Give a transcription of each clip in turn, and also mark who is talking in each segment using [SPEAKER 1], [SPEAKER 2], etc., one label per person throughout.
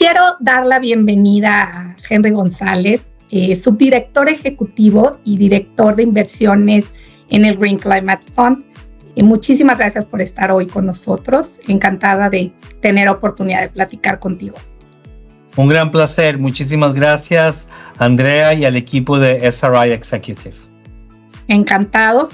[SPEAKER 1] quiero dar la bienvenida a Henry González, subdirector ejecutivo y director de inversiones en el Green Climate Fund. Muchísimas gracias por estar hoy con nosotros. Encantada de tener oportunidad de platicar contigo.
[SPEAKER 2] Un gran placer. Muchísimas gracias, Andrea, y al equipo de SRI Executive.
[SPEAKER 1] Encantados.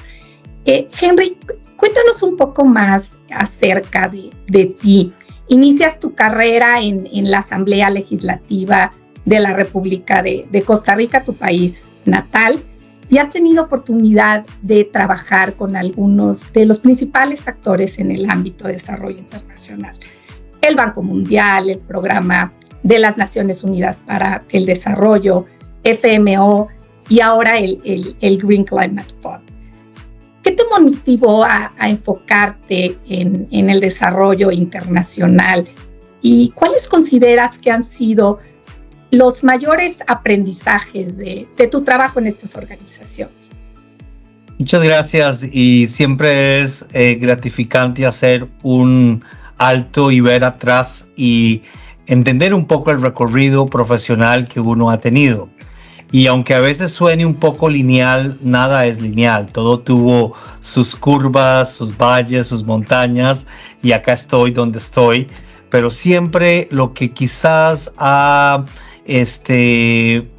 [SPEAKER 1] Henry, cuéntanos un poco más acerca de ti. Inicias tu carrera en la Asamblea Legislativa de la República de Costa Rica, tu país natal, y has tenido oportunidad de trabajar con algunos de los principales actores en el ámbito de desarrollo internacional. El Banco Mundial, el Programa de las Naciones Unidas para el Desarrollo, FMO, y ahora el Green Climate Fund. ¿Qué te motivó a enfocarte en el desarrollo internacional? ¿Y cuáles consideras que han sido los mayores aprendizajes de tu trabajo en estas organizaciones?
[SPEAKER 2] Muchas gracias, y siempre es gratificante hacer un alto y ver atrás y entender un poco el recorrido profesional que uno ha tenido. Y aunque a veces suene un poco lineal, nada es lineal. Todo tuvo sus curvas, sus valles, sus montañas, y acá estoy donde estoy. Pero siempre lo que quizás ha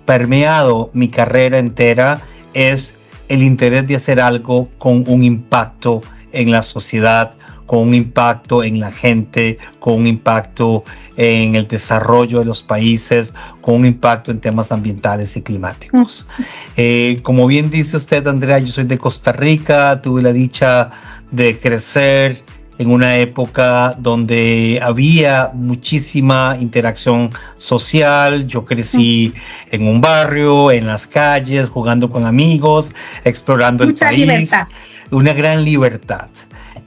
[SPEAKER 2] permeado mi carrera entera es el interés de hacer algo con un impacto en la sociedad, con un impacto en la gente, con un impacto en el desarrollo de los países, con un impacto en temas ambientales y climáticos. Como bien dice usted, Andrea, yo soy de Costa Rica, tuve la dicha de crecer en una época donde había muchísima interacción social. Yo crecí en un barrio, en las calles, jugando con amigos, explorando el país. Libertad. Una gran libertad.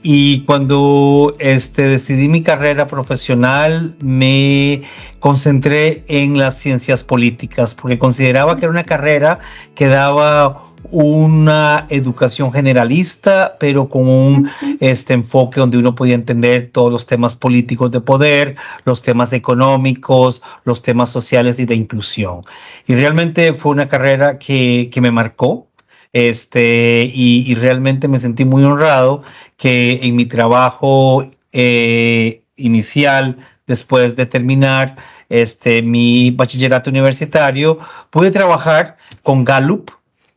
[SPEAKER 2] Y cuando decidí mi carrera profesional, me concentré en las ciencias políticas, porque consideraba que era una carrera que daba una educación generalista, pero con un enfoque donde uno podía entender todos los temas políticos de poder, los temas económicos, los temas sociales y de inclusión. Y realmente fue una carrera que me marcó. Y realmente me sentí muy honrado que en mi trabajo inicial, después de terminar mi bachillerato universitario, pude trabajar con Gallup,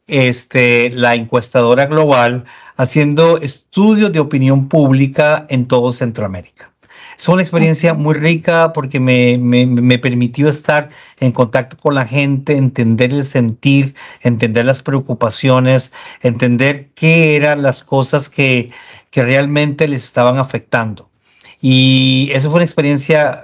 [SPEAKER 2] la encuestadora global, haciendo estudios de opinión pública en todo Centroamérica. Es una experiencia muy rica porque me permitió estar en contacto con la gente, entender el sentir, entender las preocupaciones, entender qué eran las cosas que realmente les estaban afectando. Y eso fue una experiencia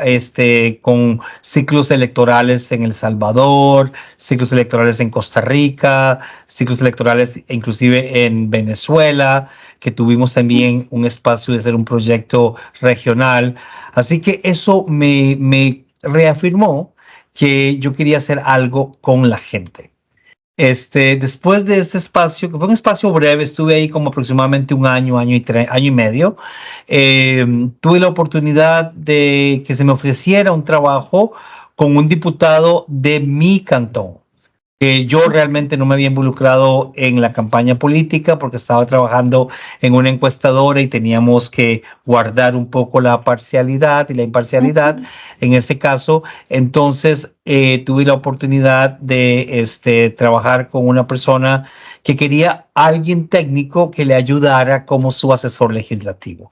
[SPEAKER 2] con ciclos electorales en El Salvador, ciclos electorales en Costa Rica, ciclos electorales inclusive en Venezuela, que tuvimos también un espacio de hacer un proyecto regional. Así que eso me reafirmó que yo quería hacer algo con la gente. Después de este espacio, que fue un espacio breve, estuve ahí como aproximadamente un año y medio, tuve la oportunidad de que se me ofreciera un trabajo con un diputado de mi cantón. Yo realmente no me había involucrado en la campaña política porque estaba trabajando en una encuestadora y teníamos que guardar un poco la parcialidad y la imparcialidad en este caso. Entonces tuve la oportunidad de trabajar con una persona que quería alguien técnico que le ayudara como su asesor legislativo.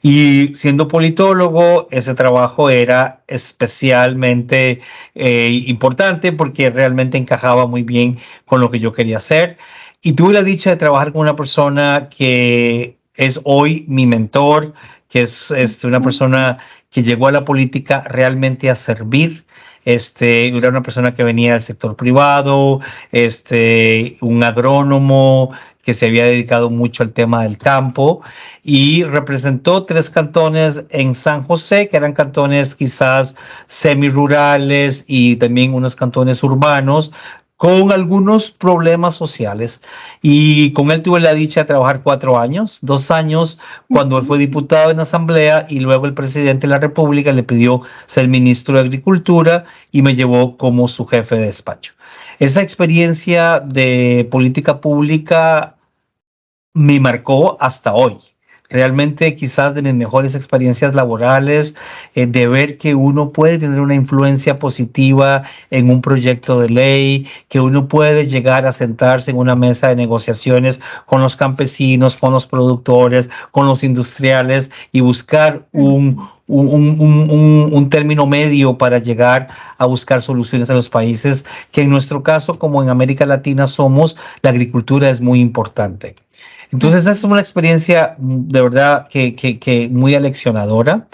[SPEAKER 2] Y siendo politólogo, ese trabajo era especialmente importante porque realmente encajaba muy bien con lo que yo quería hacer. Y tuve la dicha de trabajar con una persona que es hoy mi mentor, que es una persona que llegó a la política realmente a servir. Era una persona que venía del sector privado, un agrónomo que se había dedicado mucho al tema del campo y representó 3 cantones en San José, que eran cantones quizás semirurales y también unos cantones urbanos, con algunos problemas sociales. Y con él tuve la dicha de trabajar 4 años, 2 años cuando él fue diputado en la Asamblea y luego el presidente de la República le pidió ser ministro de Agricultura y me llevó como su jefe de despacho. Esa experiencia de política pública me marcó hasta hoy. Realmente quizás de mis mejores experiencias laborales, de ver que uno puede tener una influencia positiva en un proyecto de ley, que uno puede llegar a sentarse en una mesa de negociaciones con los campesinos, con los productores, con los industriales y buscar un término medio para llegar a buscar soluciones a los países que en nuestro caso, como en América Latina somos, la agricultura es muy importante. Entonces, es una experiencia de verdad que muy aleccionadora.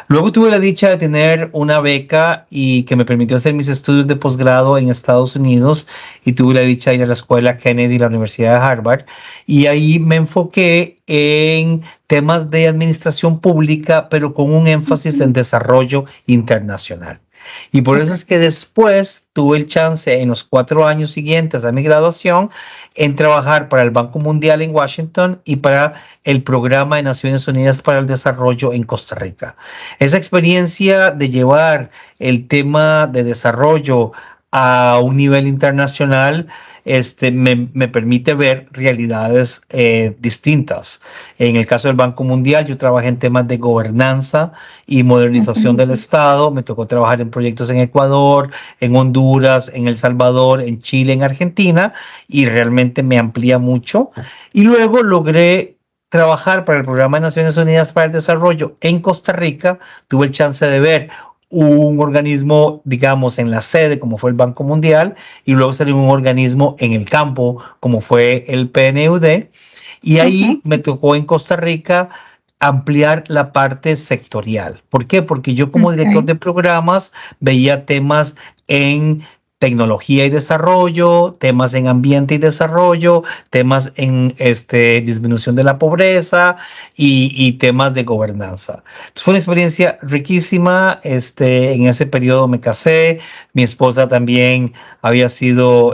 [SPEAKER 2] Luego tuve la dicha de tener una beca y que me permitió hacer mis estudios de posgrado en Estados Unidos y tuve la dicha de ir a la escuela Kennedy, la Universidad de Harvard, y ahí me enfoqué en temas de administración pública, pero con un énfasis en desarrollo internacional. Y por eso es que después tuve el chance en los 4 años siguientes a mi graduación en trabajar para el Banco Mundial en Washington y para el Programa de Naciones Unidas para el Desarrollo en Costa Rica. Esa experiencia de llevar el tema de desarrollo a un nivel internacional me permite ver realidades distintas. En el caso del Banco Mundial, yo trabajé en temas de gobernanza y modernización del Estado. Me tocó trabajar en proyectos en Ecuador, en Honduras, en El Salvador, en Chile, en Argentina, y realmente me amplía mucho. Y luego logré trabajar para el Programa de Naciones Unidas para el Desarrollo en Costa Rica. Tuve el chance de ver un organismo, digamos, en la sede, como fue el Banco Mundial, y luego salió un organismo en el campo, como fue el PNUD, y ahí me tocó en Costa Rica ampliar la parte sectorial. ¿Por qué? Porque yo como director de programas veía temas en tecnología y desarrollo, temas en ambiente y desarrollo, temas en disminución de la pobreza y temas de gobernanza. Entonces fue una experiencia riquísima. En ese periodo me casé, mi esposa también había sido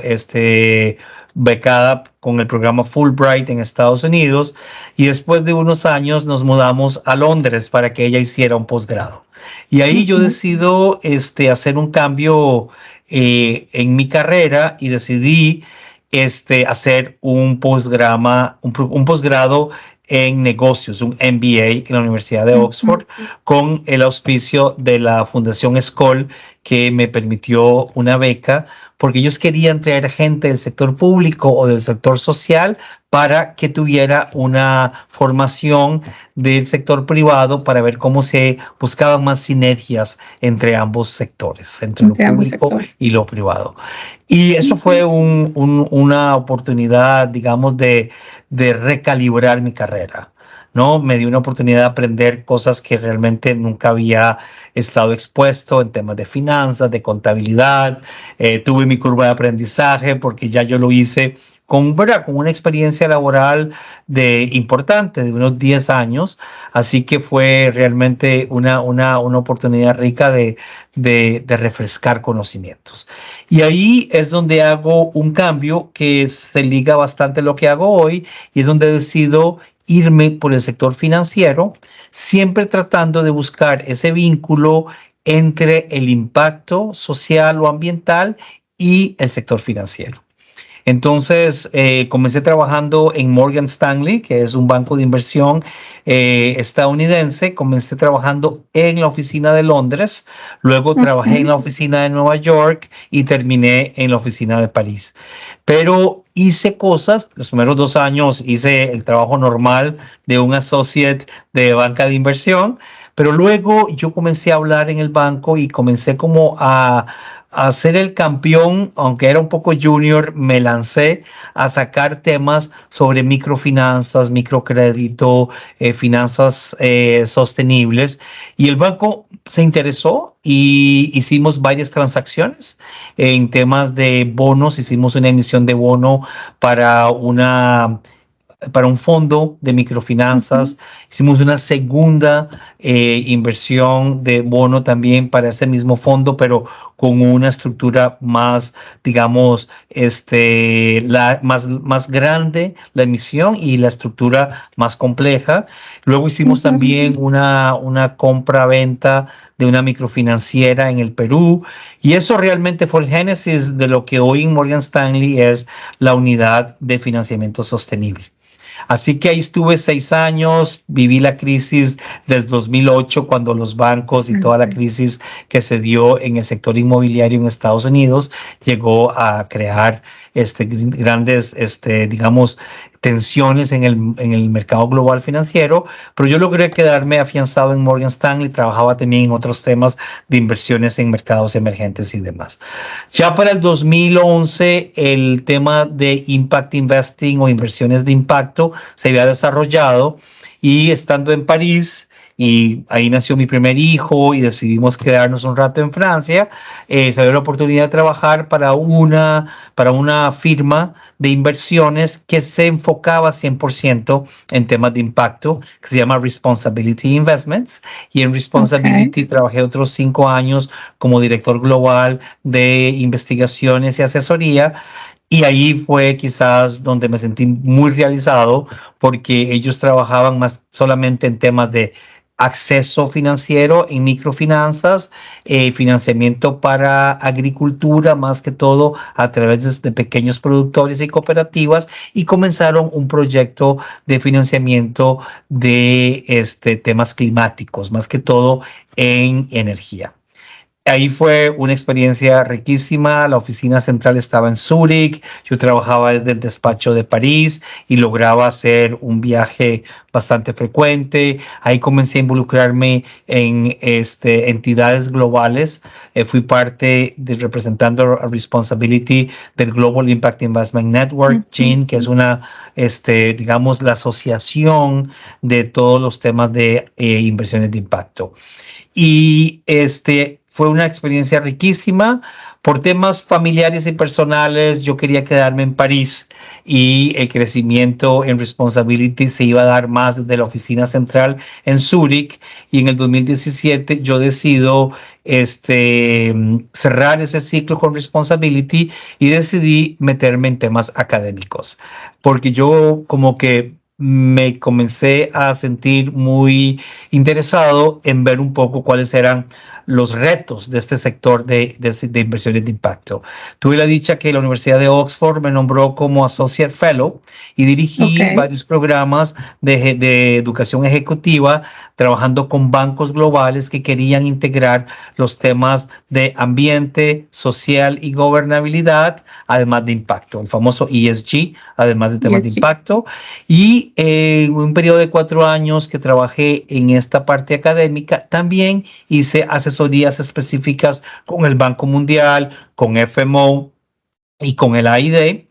[SPEAKER 2] becada con el programa Fulbright en Estados Unidos y después de unos años nos mudamos a Londres para que ella hiciera un posgrado. Y ahí yo decido hacer un cambio en mi carrera y decidí hacer un posgrado en negocios, un MBA en la Universidad de Oxford, con el auspicio de la Fundación Skoll, que me permitió una beca, porque ellos querían traer gente del sector público o del sector social para que tuviera una formación del sector privado para ver cómo se buscaban más sinergias entre ambos sectores, entre lo público y lo privado. Y eso fue una oportunidad, digamos, de recalibrar mi carrera, ¿no? Me dio una oportunidad de aprender cosas que realmente nunca había estado expuesto en temas de finanzas, de contabilidad. Tuve mi curva de aprendizaje porque ya yo lo hice con una experiencia laboral importante de unos 10 años, así que fue realmente una oportunidad rica de refrescar conocimientos. Y ahí es donde hago un cambio que se liga bastante a lo que hago hoy y es donde decido irme por el sector financiero, siempre tratando de buscar ese vínculo entre el impacto social o ambiental y el sector financiero. Entonces, comencé trabajando en Morgan Stanley, que es un banco de inversión estadounidense. Comencé trabajando en la oficina de Londres, luego trabajé en la oficina de Nueva York y terminé en la oficina de París. Pero hice cosas, los primeros 2 años hice el trabajo normal de un associate de banca de inversión, pero luego yo comencé a hablar en el banco y comencé como a ser el campeón, aunque era un poco junior, me lancé a sacar temas sobre microfinanzas, microcrédito, finanzas sostenibles, y el banco se interesó y hicimos varias transacciones en temas de bonos. Hicimos una emisión de bono para un fondo de microfinanzas. Hicimos una segunda inversión de bono también para ese mismo fondo, pero con una estructura más, digamos, más grande, la emisión y la estructura más compleja. Luego hicimos también una compra-venta de una microfinanciera en el Perú, y eso realmente fue el génesis de lo que hoy en Morgan Stanley es la unidad de financiamiento sostenible. Así que ahí estuve 6 años, viví la crisis del 2008 cuando los bancos y toda la crisis que se dio en el sector inmobiliario en Estados Unidos llegó a crear grandes, digamos, tensiones en el mercado global financiero, pero yo logré quedarme afianzado en Morgan Stanley, trabajaba también en otros temas de inversiones en mercados emergentes y demás. Ya para el 2011, el tema de Impact Investing o inversiones de impacto se había desarrollado, y estando en París, y ahí nació mi primer hijo y decidimos quedarnos un rato en Francia, se dio la oportunidad de trabajar para una firma de inversiones que se enfocaba 100% en temas de impacto, que se llama Responsibility Investments, y en Responsibility trabajé otros 5 años como director global de investigaciones y asesoría. Y ahí fue quizás donde me sentí muy realizado, porque ellos trabajaban más solamente en temas de acceso financiero en microfinanzas, financiamiento para agricultura, más que todo a través de pequeños productores y cooperativas, y comenzaron un proyecto de financiamiento de temas climáticos, más que todo en energía. Ahí fue una experiencia riquísima. La oficina central estaba en Zúrich. Yo trabajaba desde el despacho de París y lograba hacer un viaje bastante frecuente. Ahí comencé a involucrarme en entidades globales. Fui parte representando a Responsibility del Global Impact Investment Network, GIN, que es una, digamos, la asociación de todos los temas de inversiones de impacto. Y fue una experiencia riquísima. Por temas familiares y personales, yo quería quedarme en París, y el crecimiento en Responsibility se iba a dar más desde la oficina central en Zúrich, y en el 2017 yo decido cerrar ese ciclo con Responsibility y decidí meterme en temas académicos, porque yo como que me comencé a sentir muy interesado en ver un poco cuáles eran los retos de este sector de inversiones de impacto. Tuve la dicha que la Universidad de Oxford me nombró como Associate Fellow y dirigí varios programas de educación ejecutiva, trabajando con bancos globales que querían integrar los temas de ambiente, social y gobernabilidad, además de impacto, el famoso ESG, además de temas de impacto. Y en un periodo de 4 años que trabajé en esta parte académica, también hice asesorías específicas con el Banco Mundial, con FMO y con el AID.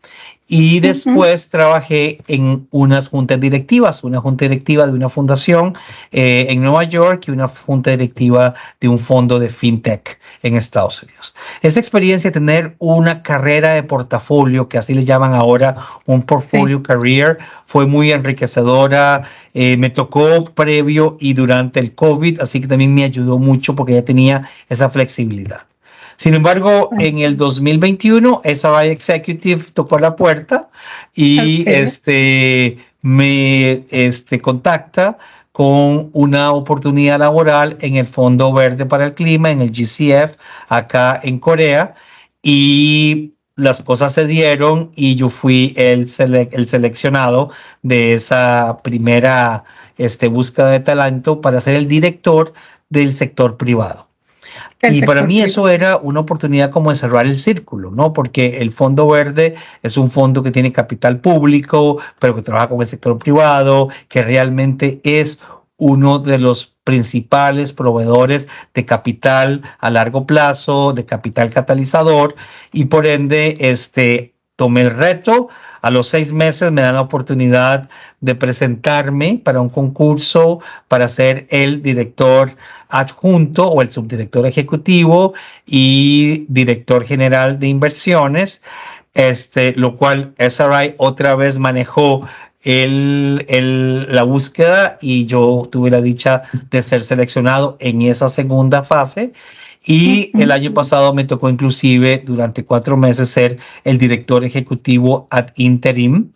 [SPEAKER 2] Y después trabajé en unas juntas directivas, una junta directiva de una fundación en Nueva York y una junta directiva de un fondo de fintech en Estados Unidos. Esa experiencia de tener una carrera de portafolio, que así le llaman ahora, un portfolio career, fue muy enriquecedora. Me tocó previo y durante el COVID, así que también me ayudó mucho porque ya tenía esa flexibilidad. Sin embargo, en el 2021, SRI Executive tocó la puerta y me contacta con una oportunidad laboral en el Fondo Verde para el Clima, en el GCF, acá en Corea, y las cosas se dieron y yo fui el seleccionado de esa primera búsqueda de talento para ser el director del sector privado. Y para mí eso era una oportunidad como de cerrar el círculo, ¿no? Porque el Fondo Verde es un fondo que tiene capital público, pero que trabaja con el sector privado, que realmente es uno de los principales proveedores de capital a largo plazo, de capital catalizador, y por ende, tomé el reto. A los 6 meses me dan la oportunidad de presentarme para un concurso para ser el director adjunto o el subdirector ejecutivo y director general de inversiones, lo cual SRI otra vez manejó la búsqueda, y yo tuve la dicha de ser seleccionado en esa segunda fase. Y el año pasado me tocó inclusive durante 4 meses ser el director ejecutivo ad interim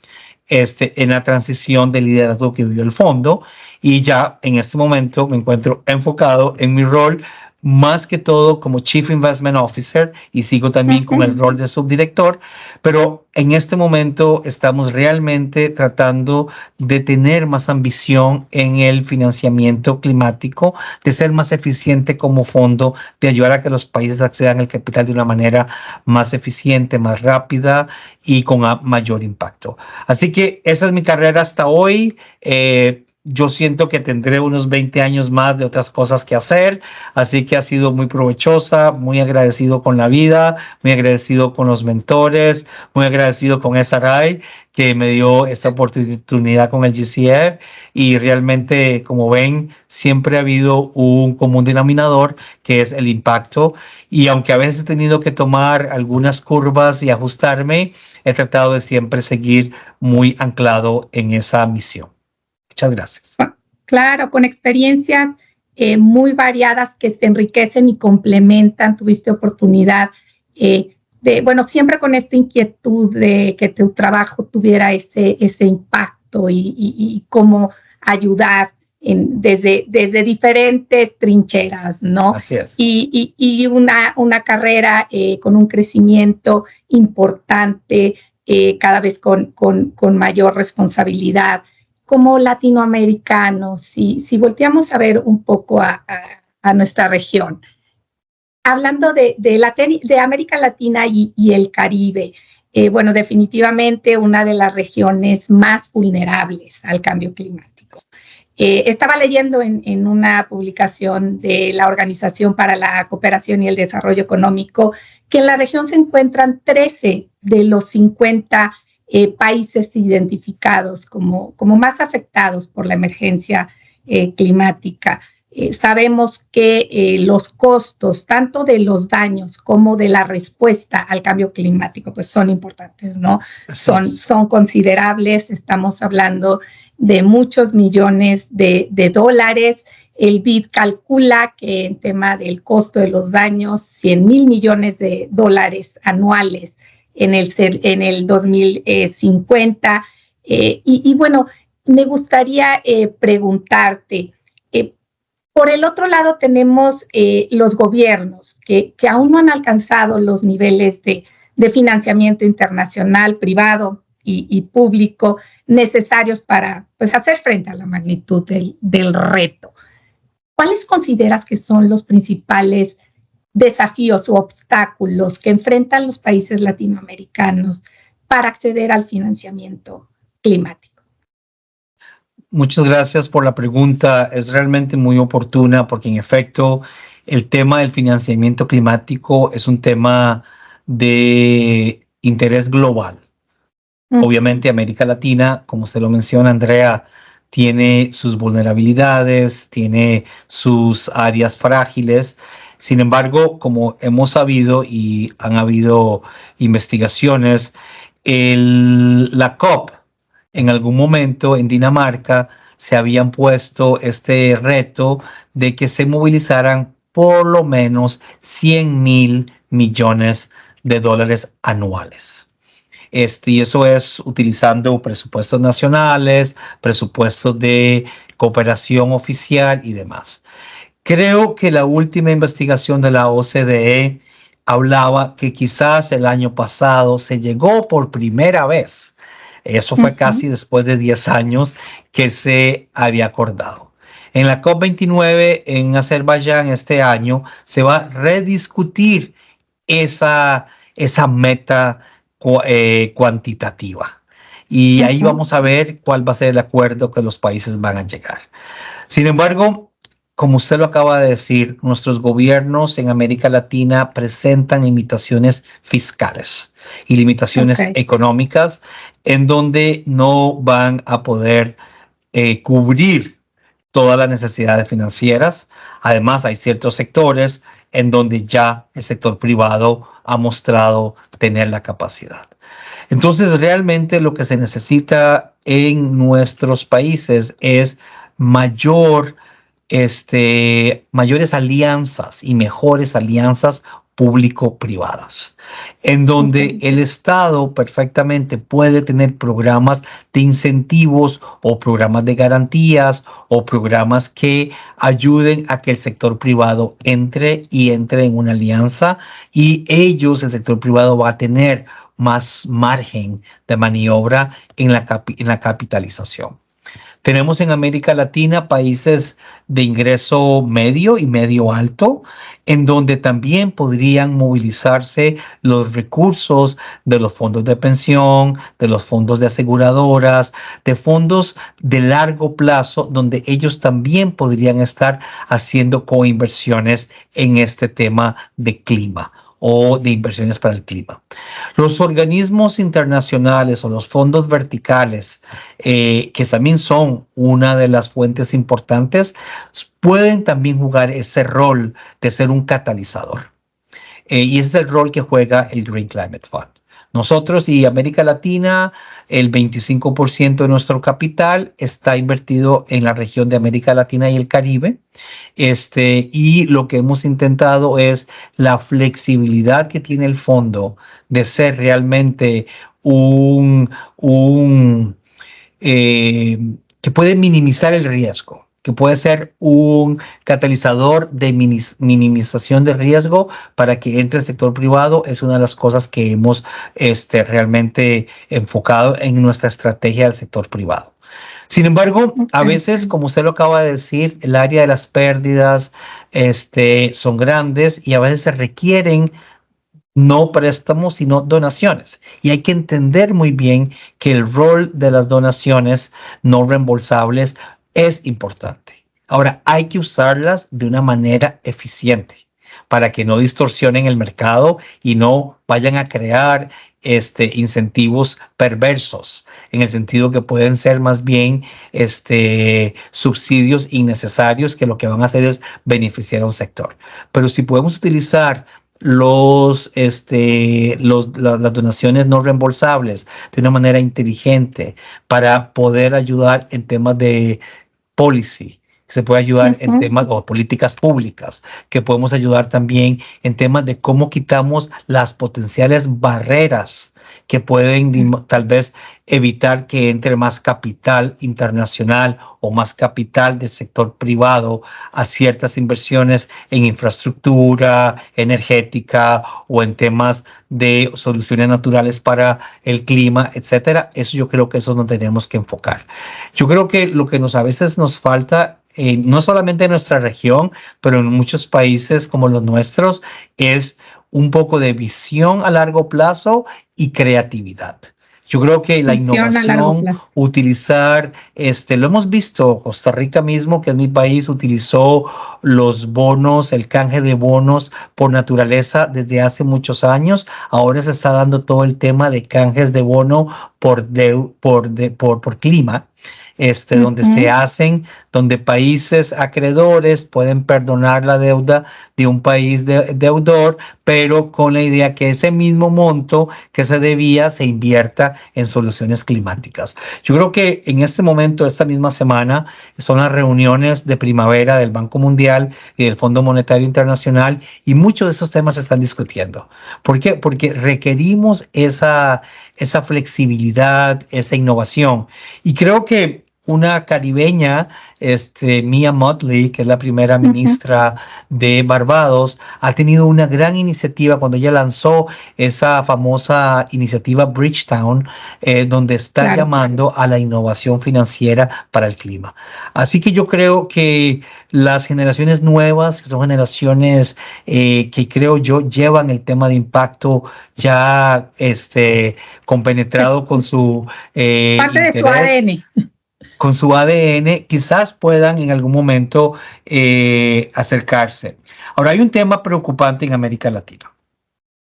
[SPEAKER 2] en la transición de liderazgo que vivió el fondo. Y ya en este momento me encuentro enfocado en mi rol más que todo como Chief Investment Officer y sigo también con el rol de subdirector, pero en este momento estamos realmente tratando de tener más ambición en el financiamiento climático, de ser más eficiente como fondo, de ayudar a que los países accedan al capital de una manera más eficiente, más rápida y con mayor impacto. Así que esa es mi carrera hasta hoy. Yo siento que tendré unos 20 años más de otras cosas que hacer, así que ha sido muy provechosa, muy agradecido con la vida, muy agradecido con los mentores, muy agradecido con SRI que me dio esta oportunidad con el GCF y realmente, como ven, siempre ha habido un común denominador que es el impacto y aunque a veces he tenido que tomar algunas curvas y ajustarme, he tratado de siempre seguir muy anclado en esa misión. Muchas gracias.
[SPEAKER 1] Claro, con experiencias muy variadas que se enriquecen y complementan. Tuviste oportunidad bueno, siempre con esta inquietud de que tu trabajo tuviera ese impacto y cómo ayudar desde diferentes trincheras, ¿no?
[SPEAKER 2] Así es.
[SPEAKER 1] Y una carrera con un crecimiento importante, cada vez con mayor responsabilidad. Como latinoamericanos, si volteamos a ver un poco a nuestra región, hablando de América Latina y el Caribe, bueno, definitivamente una de las regiones más vulnerables al cambio climático. Estaba leyendo en una publicación de la Organización para la Cooperación y el Desarrollo Económico que en la región se encuentran 13 de los 50 países identificados como más afectados por la emergencia climática. Sabemos que los costos, tanto de los daños como de la respuesta al cambio climático, pues son importantes, ¿no? Son considerables, estamos hablando de muchos millones de dólares. El BID calcula que en tema del costo de los daños, 100,000 millones de dólares anuales en el 2050. Y bueno, me gustaría preguntarte, por el otro lado tenemos los gobiernos que aún no han alcanzado los niveles de financiamiento internacional, privado y público necesarios para pues, hacer frente a la magnitud del reto. ¿Cuáles consideras que son los principales desafíos o obstáculos que enfrentan los países latinoamericanos para acceder al financiamiento climático?
[SPEAKER 2] Muchas gracias por la pregunta. Es realmente muy oportuna porque en efecto el tema del financiamiento climático es un tema de interés global. Obviamente América Latina, como usted lo menciona, Andrea, tiene sus vulnerabilidades, tiene sus áreas frágiles. Sin embargo, como hemos sabido y han habido investigaciones, la COP en algún momento en Dinamarca se habían puesto este reto de que se movilizaran por lo menos 100,000 millones de dólares anuales. Y eso es utilizando presupuestos nacionales, presupuestos de cooperación oficial y demás. Creo que la última investigación de la OCDE hablaba que quizás el año pasado se llegó por primera vez. Eso fue casi después de 10 años que se había acordado. En la COP29 en Azerbaiyán este año se va a rediscutir esa meta cuantitativa. Y ahí vamos a ver cuál va a ser el acuerdo que los países van a llegar. Sin embargo, como usted lo acaba de decir, nuestros gobiernos en América Latina presentan limitaciones fiscales y limitaciones económicas en donde no van a poder cubrir todas las necesidades financieras. Además, hay ciertos sectores en donde ya el sector privado ha mostrado tener la capacidad. Entonces, realmente lo que se necesita en nuestros países es mayor mayores alianzas y mejores alianzas público-privadas, en donde el Estado perfectamente puede tener programas de incentivos o programas de garantías o programas que ayuden a que el sector privado entre en una alianza, y el sector privado, va a tener más margen de maniobra en la capitalización. Tenemos en América Latina países de ingreso medio y medio alto, en donde también podrían movilizarse los recursos de los fondos de pensión, de los fondos de aseguradoras, de fondos de largo plazo, donde ellos también podrían estar haciendo coinversiones en este tema de clima o de inversiones para el clima. Los organismos internacionales o los fondos verticales, que también son una de las fuentes importantes, pueden también jugar ese rol de ser un catalizador. Y ese es el rol que juega el Green Climate Fund. Nosotros y América Latina, el 25% de nuestro capital está invertido en la región de América Latina y el Caribe. Y lo que hemos intentado es la flexibilidad que tiene el fondo de ser realmente que puede minimizar el riesgo, que puede ser un catalizador de minimización de riesgo para que entre el sector privado. Es una de las cosas que hemos realmente enfocado en nuestra estrategia del sector privado. Sin embargo, a veces, como usted lo acaba de decir, el área de las pérdidas son grandes y a veces se requieren no préstamos, sino donaciones. Y hay que entender muy bien que el rol de las donaciones no reembolsables es importante. Ahora, hay que usarlas de una manera eficiente para que no distorsionen el mercado y no vayan a crear incentivos perversos, en el sentido que pueden ser más bien subsidios innecesarios que lo que van a hacer es beneficiar a un sector. Pero si podemos utilizar las donaciones no reembolsables de una manera inteligente para poder ayudar en temas de policy, se puede ayudar en temas o políticas públicas, que podemos ayudar también en temas de cómo quitamos las potenciales barreras que pueden tal vez evitar que entre más capital internacional o más capital del sector privado a ciertas inversiones en infraestructura energética o en temas de soluciones naturales para el clima, etcétera. Eso yo creo que eso nos tenemos que enfocar. Yo creo que lo que a veces nos falta, no solamente en nuestra región, pero en muchos países como los nuestros, es un poco de visión a largo plazo y creatividad. Yo creo que la innovación, utilizar, lo hemos visto, Costa Rica mismo, que es mi país, utilizó los bonos, el canje de bonos por naturaleza desde hace muchos años. Ahora se está dando todo el tema de canjes de bono por clima. Donde se hacen, donde países acreedores pueden perdonar la deuda de un país deudor, pero con la idea que ese mismo monto que se debía se invierta en soluciones climáticas. Yo creo que en este momento, esta misma semana, son las reuniones de primavera del Banco Mundial y del Fondo Monetario Internacional, y muchos de esos temas se están discutiendo. ¿Por qué? Porque requerimos esa flexibilidad, esa innovación. Y creo que una caribeña, Mia Mottley, que es la primera ministra de Barbados, ha tenido una gran iniciativa cuando ella lanzó esa famosa iniciativa Bridgetown, donde está llamando a la innovación financiera para el clima. Así que yo creo que las generaciones nuevas, que son generaciones que creo yo llevan el tema de impacto ya compenetrado con su
[SPEAKER 1] parte interés, de su ADN.
[SPEAKER 2] Con su ADN, quizás puedan en algún momento acercarse. Ahora, hay un tema preocupante en América Latina,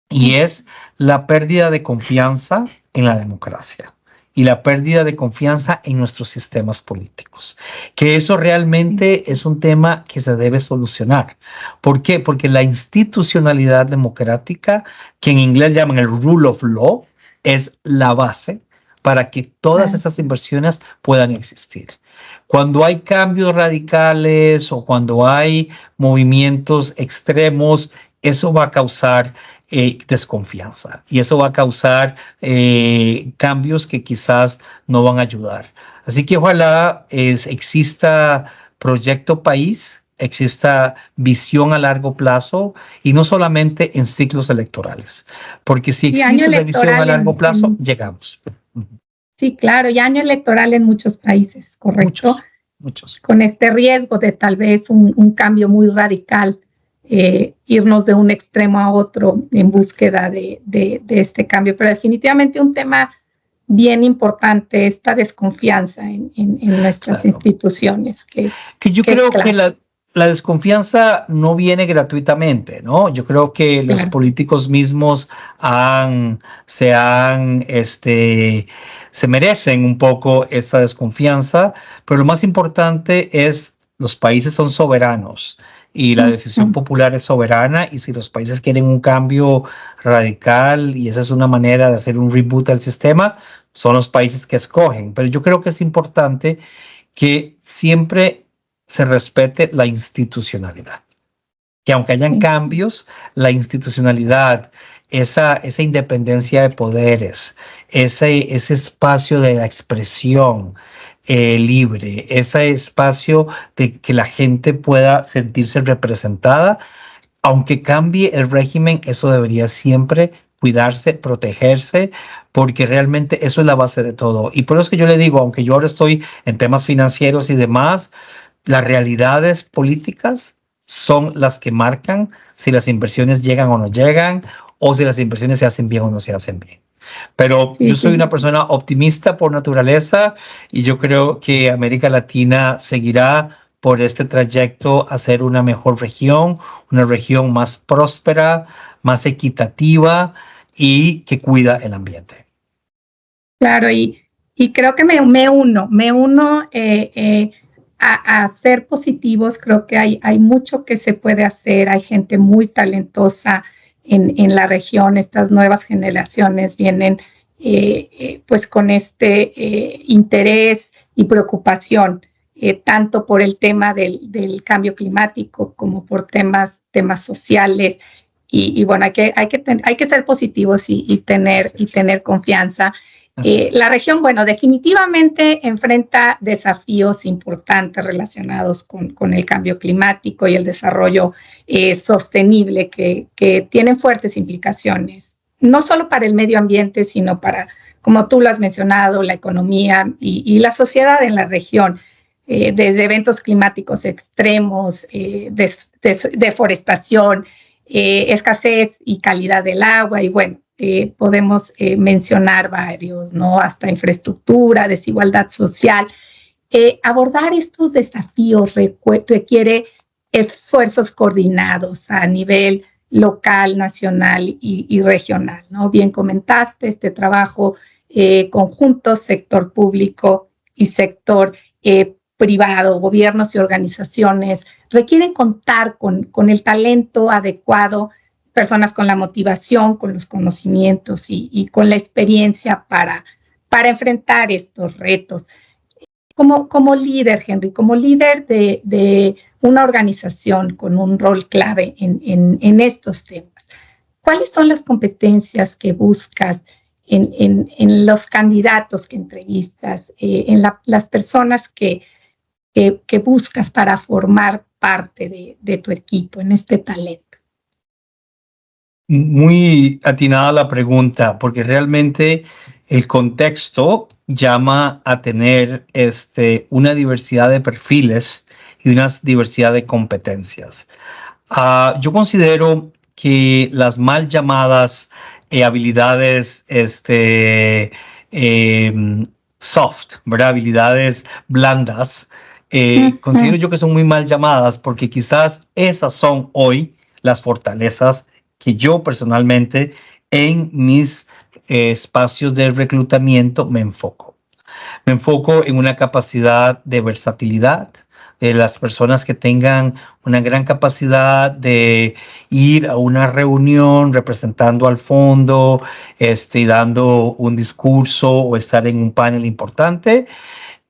[SPEAKER 2] y es la pérdida de confianza en la democracia y la pérdida de confianza en nuestros sistemas políticos, que eso realmente es un tema que se debe solucionar. ¿Por qué? Porque la institucionalidad democrática, que en inglés llaman el rule of law, es la base para que todas esas inversiones puedan existir. Cuando hay cambios radicales o cuando hay movimientos extremos, eso va a causar desconfianza y eso va a causar cambios que quizás no van a ayudar. Así que ojalá exista proyecto país, exista visión a largo plazo y no solamente en ciclos electorales, porque si existe la visión a largo plazo, llegamos.
[SPEAKER 1] Sí, claro, y año electoral en muchos países, ¿correcto?
[SPEAKER 2] Muchos.
[SPEAKER 1] Con este riesgo de tal vez un cambio muy radical, irnos de un extremo a otro en búsqueda de este cambio. Pero definitivamente un tema bien importante, esta desconfianza en nuestras instituciones. Que
[SPEAKER 2] yo creo que la desconfianza no viene gratuitamente, ¿no? Yo creo que los políticos mismos se merecen un poco esta desconfianza, pero lo más importante es los países son soberanos y la decisión popular es soberana, y si los países quieren un cambio radical y esa es una manera de hacer un reboot al sistema, son los países que escogen. Pero yo creo que es importante que siempre se respete la institucionalidad, que aunque hayan cambios, la institucionalidad, esa independencia de poderes, ese espacio de la expresión libre, ese espacio de que la gente pueda sentirse representada, aunque cambie el régimen, eso debería siempre cuidarse, protegerse, porque realmente eso es la base de todo. Y por eso es que yo le digo, aunque yo ahora estoy en temas financieros y demás, las realidades políticas son las que marcan si las inversiones llegan o no llegan, o si las inversiones se hacen bien o no se hacen bien. Pero yo soy una persona optimista por naturaleza y yo creo que América Latina seguirá por este trayecto a ser una mejor región, una región más próspera, más equitativa y que cuida el ambiente.
[SPEAKER 1] Claro, y creo que me uno a ser positivos. Creo que hay mucho que se puede hacer, hay gente muy talentosa en la región. Estas nuevas generaciones vienen pues con este interés y preocupación, tanto por el tema del cambio climático como por temas sociales. Y bueno, hay que ser positivos y tener confianza. La región, bueno, definitivamente enfrenta desafíos importantes relacionados con el cambio climático y el desarrollo sostenible que tienen fuertes implicaciones, no solo para el medio ambiente, sino para, como tú lo has mencionado, la economía y la sociedad en la región, desde eventos climáticos extremos, deforestación, escasez y calidad del agua, y bueno, podemos mencionar varios, ¿no? Hasta infraestructura, desigualdad social. Abordar estos desafíos requiere esfuerzos coordinados a nivel local, nacional y regional, ¿no? Bien comentaste este trabajo conjunto, sector público y sector privado, gobiernos y organizaciones, requieren contar con el talento adecuado, personas con la motivación, con los conocimientos y con la experiencia para enfrentar estos retos. Como líder, Henry, como líder de una organización con un rol clave en estos temas, ¿cuáles son las competencias que buscas en los candidatos que entrevistas, en las personas que buscas para formar parte de tu equipo, en este talento?
[SPEAKER 2] Muy atinada la pregunta, porque realmente el contexto llama a tener una diversidad de perfiles y una diversidad de competencias. Yo considero que las mal llamadas habilidades soft, ¿verdad? Habilidades blandas, considero yo que son muy mal llamadas, porque quizás esas son hoy las fortalezas que yo personalmente en mis espacios de reclutamiento me enfoco. Me enfoco en una capacidad de versatilidad, las personas que tengan una gran capacidad de ir a una reunión representando al fondo, dando un discurso o estar en un panel importante,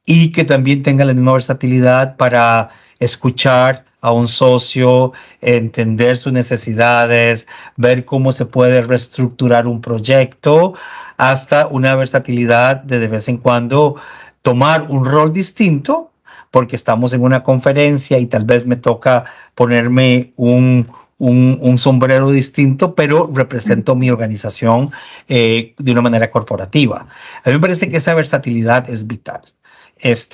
[SPEAKER 2] y que también tenga la misma versatilidad para escuchar a un socio, entender sus necesidades, ver cómo se puede reestructurar un proyecto, hasta una versatilidad de vez en cuando tomar un rol distinto, porque estamos en una conferencia y tal vez me toca ponerme un sombrero distinto, pero represento mi organización de una manera corporativa. A mí me parece que esa versatilidad es vital. Es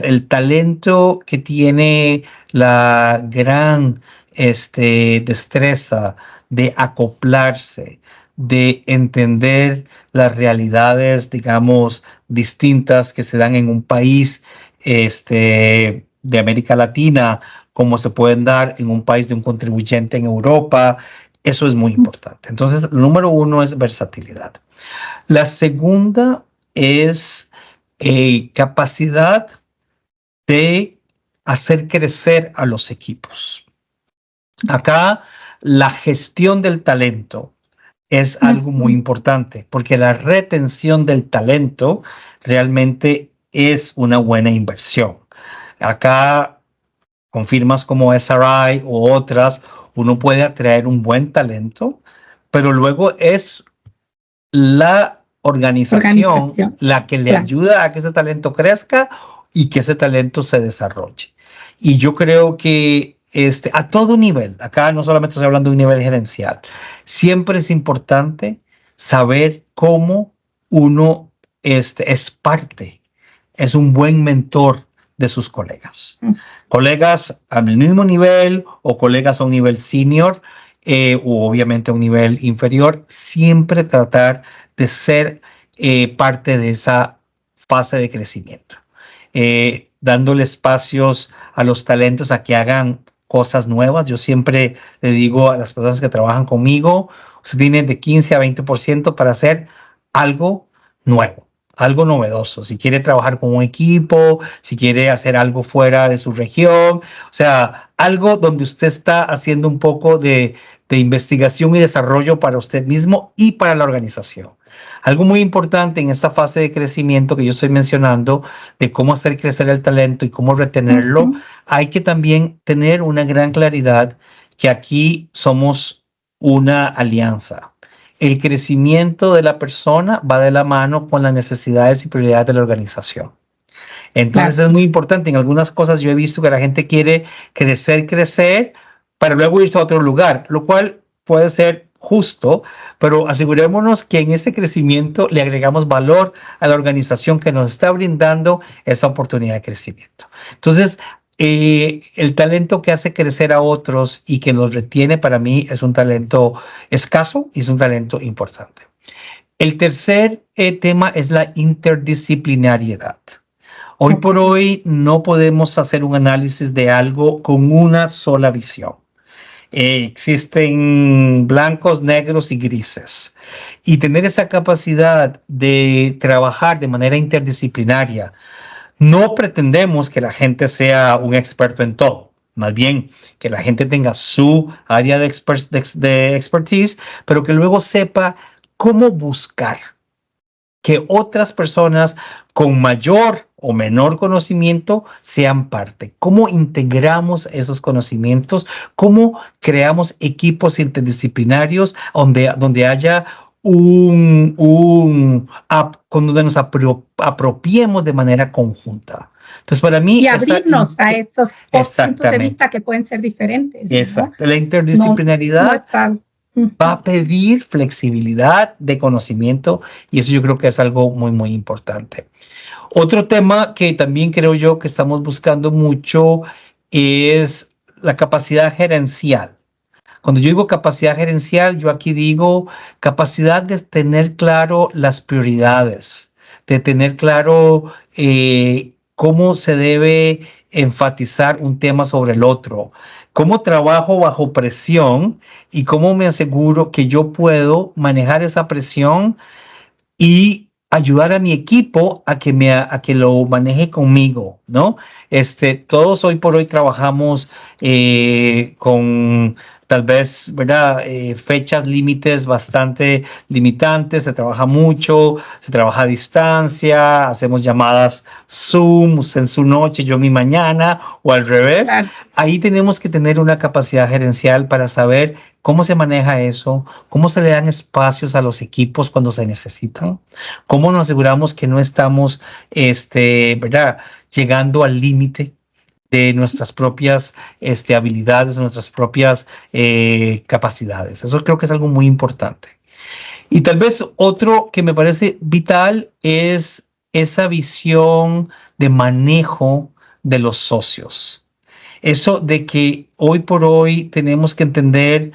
[SPEAKER 2] el talento que tiene la gran destreza de acoplarse, de entender las realidades, digamos, distintas que se dan en un país de América Latina, como se pueden dar en un país de un contribuyente en Europa. Eso es muy importante. Entonces, el número uno es versatilidad. La segunda es capacidad de hacer crecer a los equipos. Acá la gestión del talento es algo muy importante, porque la retención del talento realmente es una buena inversión. Acá, con firmas como SRI u otras, uno puede atraer un buen talento, pero luego es la organización la que le ayuda a que ese talento crezca y que ese talento se desarrolle. Y yo creo que a todo nivel, acá no solamente estoy hablando de un nivel gerencial, siempre es importante saber cómo uno es parte, es un buen mentor de sus colegas. Colegas al mismo nivel o colegas a un nivel senior, o obviamente a un nivel inferior, siempre tratar de ser parte de esa fase de crecimiento, dándole espacios a los talentos a que hagan cosas nuevas. Yo siempre le digo a las personas que trabajan conmigo, usted tiene de 15 a 20% para hacer algo nuevo, algo novedoso. Si quiere trabajar con un equipo, si quiere hacer algo fuera de su región, o sea, algo donde usted está haciendo un poco de investigación y desarrollo para usted mismo y para la organización. Algo muy importante en esta fase de crecimiento que yo estoy mencionando, de cómo hacer crecer el talento y cómo retenerlo, hay que también tener una gran claridad que aquí somos una alianza. El crecimiento de la persona va de la mano con las necesidades y prioridades de la organización. Entonces es muy importante. En algunas cosas yo he visto que la gente quiere crecer, para luego irse a otro lugar, lo cual puede ser justo, pero asegurémonos que en ese crecimiento le agregamos valor a la organización que nos está brindando esa oportunidad de crecimiento. Entonces, el talento que hace crecer a otros y que los retiene, para mí es un talento escaso y es un talento importante. El tercer tema es la interdisciplinariedad. Hoy por hoy no podemos hacer un análisis de algo con una sola visión. Existen blancos, negros y grises. Y tener esa capacidad de trabajar de manera interdisciplinaria. No pretendemos que la gente sea un experto en todo. Más bien, que la gente tenga su área de expertise, pero que luego sepa cómo buscar que otras personas con mayor o menor conocimiento sean parte. ¿Cómo integramos esos conocimientos? ¿Cómo creamos equipos interdisciplinarios donde haya donde nos apropiemos de manera conjunta? Entonces, para mí...
[SPEAKER 1] Y abrirnos a esos puntos de vista que pueden ser diferentes.
[SPEAKER 2] Exacto. ¿No? La interdisciplinaridad... No está... va a pedir flexibilidad de conocimiento y eso yo creo que es algo muy, muy importante. Otro tema que también creo yo que estamos buscando mucho es la capacidad gerencial. Cuando yo digo capacidad gerencial, yo aquí digo capacidad de tener claro las prioridades, de tener claro cómo se debe enfatizar un tema sobre el otro, cómo trabajo bajo presión y cómo me aseguro que yo puedo manejar esa presión y ayudar a mi equipo a que lo maneje conmigo, ¿no? Todos hoy por hoy trabajamos con tal vez, ¿verdad? Fechas límites bastante limitantes, se trabaja mucho, se trabaja a distancia, hacemos llamadas Zoom, usted en su noche, yo en mi mañana, o al revés.
[SPEAKER 1] Claro.
[SPEAKER 2] Ahí tenemos que tener una capacidad gerencial para saber cómo se maneja eso, cómo se le dan espacios a los equipos cuando se necesitan, cómo nos aseguramos que no estamos, ¿verdad?, llegando al límite de nuestras propias habilidades, nuestras propias capacidades. Eso creo que es algo muy importante. Y tal vez otro que me parece vital es esa visión de manejo de los socios. Eso de que hoy por hoy tenemos que entender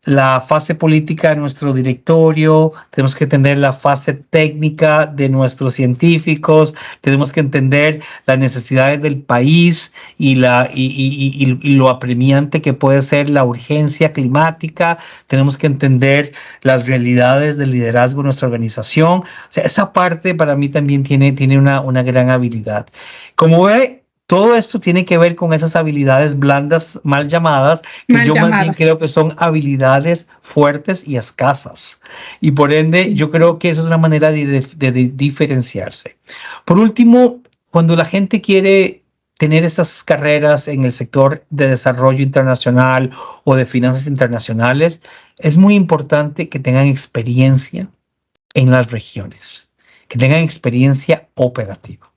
[SPEAKER 2] la fase política de nuestro directorio, tenemos que entender la fase técnica de nuestros científicos, tenemos que entender las necesidades del país y lo apremiante que puede ser la urgencia climática, tenemos que entender las realidades del liderazgo de nuestra organización. O sea, esa parte para mí también tiene una gran habilidad. Como ve, todo esto tiene que ver con esas habilidades blandas mal llamadas, que yo más bien creo que son habilidades fuertes y escasas. Y por ende, yo creo que eso es una manera de diferenciarse. Por último, cuando la gente quiere tener estas carreras en el sector de desarrollo internacional o de finanzas internacionales, es muy importante que tengan experiencia en las regiones, que tengan experiencia operativa.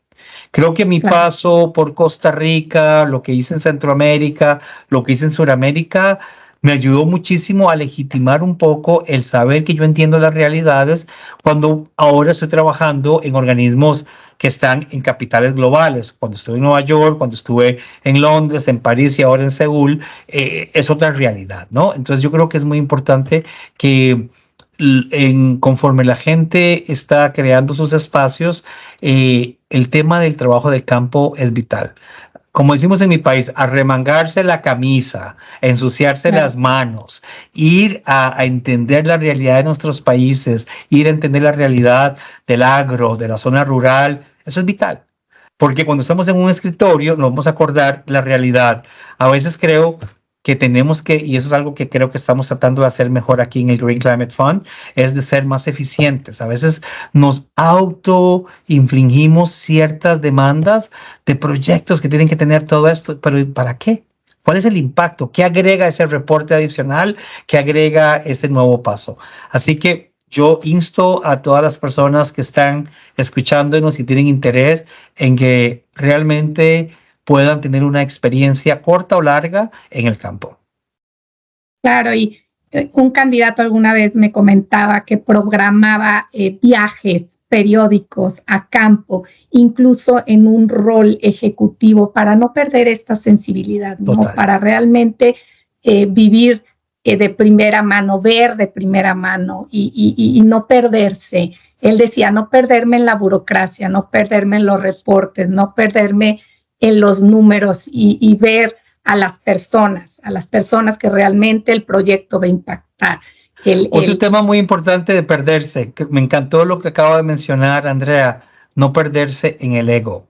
[SPEAKER 2] Creo que mi paso por Costa Rica, lo que hice en Centroamérica, lo que hice en Sudamérica, me ayudó muchísimo a legitimar un poco el saber que yo entiendo las realidades cuando ahora estoy trabajando en organismos que están en capitales globales. Cuando estuve en Nueva York, cuando estuve en Londres, en París y ahora en Seúl, es otra realidad, ¿no? Entonces yo creo que es muy importante que conforme la gente está creando sus espacios, el tema del trabajo de campo es vital. Como decimos en mi país, arremangarse la camisa, ensuciarse las manos, ir a entender la realidad de nuestros países, ir a entender la realidad del agro, de la zona rural, eso es vital. Porque cuando estamos en un escritorio nos vamos a acordar la realidad. A veces creo que tenemos que, y eso es algo que creo que estamos tratando de hacer mejor aquí en el Green Climate Fund, es de ser más eficientes. A veces nos autoinfligimos ciertas demandas de proyectos que tienen que tener todo esto, pero ¿para qué? ¿Cuál es el impacto? ¿Qué agrega ese reporte adicional? ¿Qué agrega ese nuevo paso? Así que yo insto a todas las personas que están escuchándonos y tienen interés en que realmente puedan tener una experiencia corta o larga en el campo.
[SPEAKER 1] Claro, y un candidato alguna vez me comentaba que programaba viajes periódicos a campo, incluso en un rol ejecutivo, para no perder esta sensibilidad, ¿no? Para realmente vivir de primera mano, ver de primera mano y no perderse. Él decía, no perderme en la burocracia, no perderme en los reportes, no perderme en los números y ver a las personas que realmente el proyecto va a impactar.
[SPEAKER 2] Otro tema muy importante de perderse, que me encantó lo que acaba de mencionar Andrea, no perderse en el ego.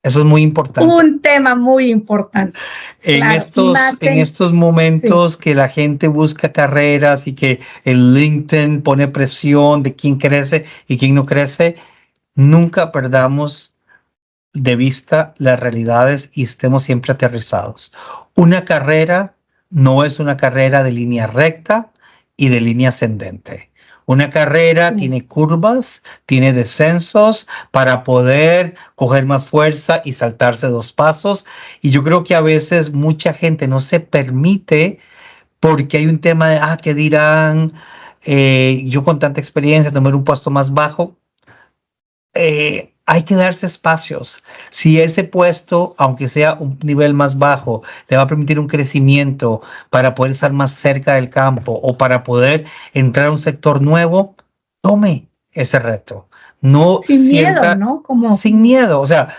[SPEAKER 2] Eso es muy importante.
[SPEAKER 1] Un tema muy importante.
[SPEAKER 2] En estos momentos que la gente busca carreras y que el LinkedIn pone presión de quién crece y quién no crece, nunca perdamos de vista las realidades y estemos siempre aterrizados. Una carrera no es una carrera de línea recta y de línea ascendente. Una carrera tiene curvas, tiene descensos para poder coger más fuerza y saltarse 2 pasos. Y yo creo que a veces mucha gente no se permite porque hay un tema de, ¿qué dirán? Yo con tanta experiencia, tomar un puesto más bajo. Hay que darse espacios. Si ese puesto, aunque sea un nivel más bajo, te va a permitir un crecimiento para poder estar más cerca del campo o para poder entrar a un sector nuevo, tome ese reto. No
[SPEAKER 1] sin miedo, ¿no?
[SPEAKER 2] Sin miedo. O sea,